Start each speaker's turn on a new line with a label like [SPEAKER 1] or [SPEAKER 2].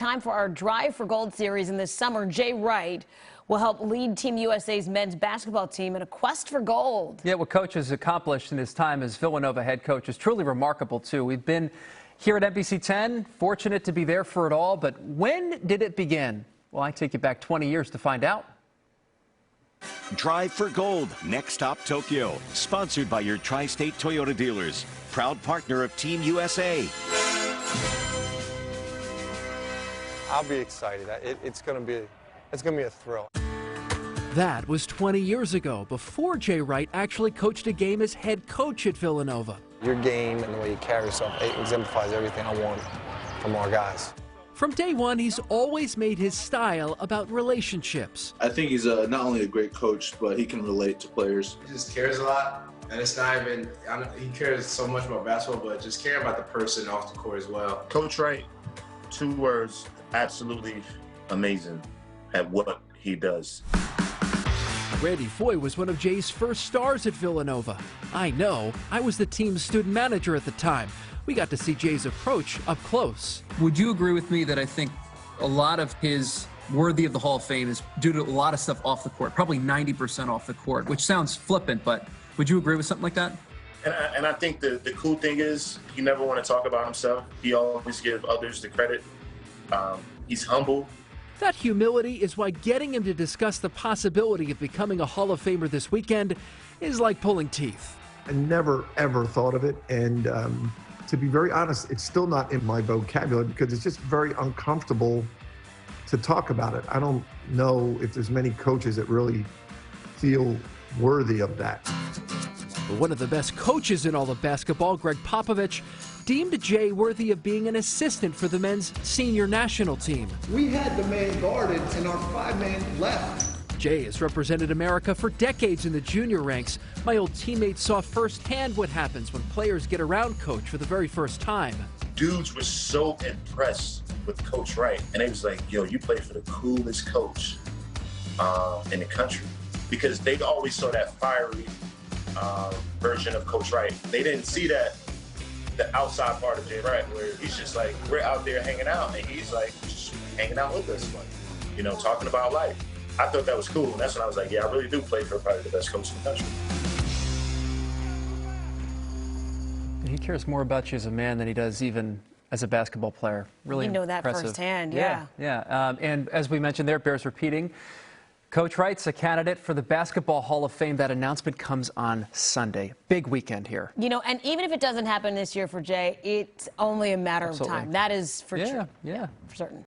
[SPEAKER 1] Time for our Drive for Gold series, and this summer, Jay Wright will help lead Team USA's men's basketball team in a quest for gold.
[SPEAKER 2] Yeah, what Coach has accomplished in his time as Villanova head coach is truly remarkable, too. We've been here at NBC 10, fortunate to be there for it all, but when did it begin? Well, I take you back 20 years to find out.
[SPEAKER 3] Drive for Gold, Next Stop Tokyo, sponsored by your Tri-State Toyota dealers, proud partner of Team USA.
[SPEAKER 4] I'll be excited. It's going to be a thrill.
[SPEAKER 5] That was 20 years ago, before Jay Wright actually coached a game as head coach at Villanova.
[SPEAKER 4] Your game and the way you carry yourself, it exemplifies everything I want from our guys.
[SPEAKER 5] From day one, he's always made his style about relationships.
[SPEAKER 6] I think he's not only a great coach, but he can relate to players.
[SPEAKER 7] He just cares a lot, and it's not even, he cares so much about basketball, but just caring about the person off the court as well.
[SPEAKER 8] Coach Wright, 2 words, absolutely amazing at what he does.
[SPEAKER 5] Randy Foy was one of Jay's first stars at Villanova. I know, I was the team's student manager at the time. We got to see Jay's approach up close.
[SPEAKER 9] Would you agree with me that I think a lot of his worthy of the Hall of Fame is due to a lot of stuff off the court, probably 90% off the court, which sounds flippant, but would you agree with something like that?
[SPEAKER 8] And I think the cool thing is he never want to talk about himself. He always give others the credit. He's humble.
[SPEAKER 5] That humility is why getting him to discuss the possibility of becoming a Hall of Famer this weekend is like pulling teeth.
[SPEAKER 10] I never, ever thought of it, and to be very honest, it's still not in my vocabulary because it's just very uncomfortable to talk about it. I don't know if there's many coaches that really feel worthy of that.
[SPEAKER 5] But one of the best coaches in all of basketball, Greg Popovich, deemed Jay worthy of being an assistant for the men's senior national team.
[SPEAKER 11] We had the man guarded and our 5-man left.
[SPEAKER 5] Jay has represented America for decades in the junior ranks. My old teammates saw firsthand what happens when players get around Coach for the very first time.
[SPEAKER 8] Dudes were so impressed with Coach Wright, and they was like, yo, you play for the coolest coach in the country. Because they always saw that fiery version of Coach Wright. They didn't see that the outside part of Jay Wright, where he's just like, we're out there hanging out, and he's like just hanging out with us, like, you know, talking about life. I thought that was cool, and that's when I was like, yeah, I really do play for probably the best coach in the country.
[SPEAKER 2] He cares more about you as a man than he does even as a basketball player. Really
[SPEAKER 1] You know that
[SPEAKER 2] impressive.
[SPEAKER 1] firsthand,
[SPEAKER 2] yeah. And as we mentioned there, bears repeating, Coach Wright's a candidate for the Basketball Hall of Fame. That announcement comes on Sunday. Big weekend here.
[SPEAKER 1] You know, and even if it doesn't happen this year for Jay, it's only a matter of time. That is for sure.
[SPEAKER 2] Yeah,
[SPEAKER 1] for certain.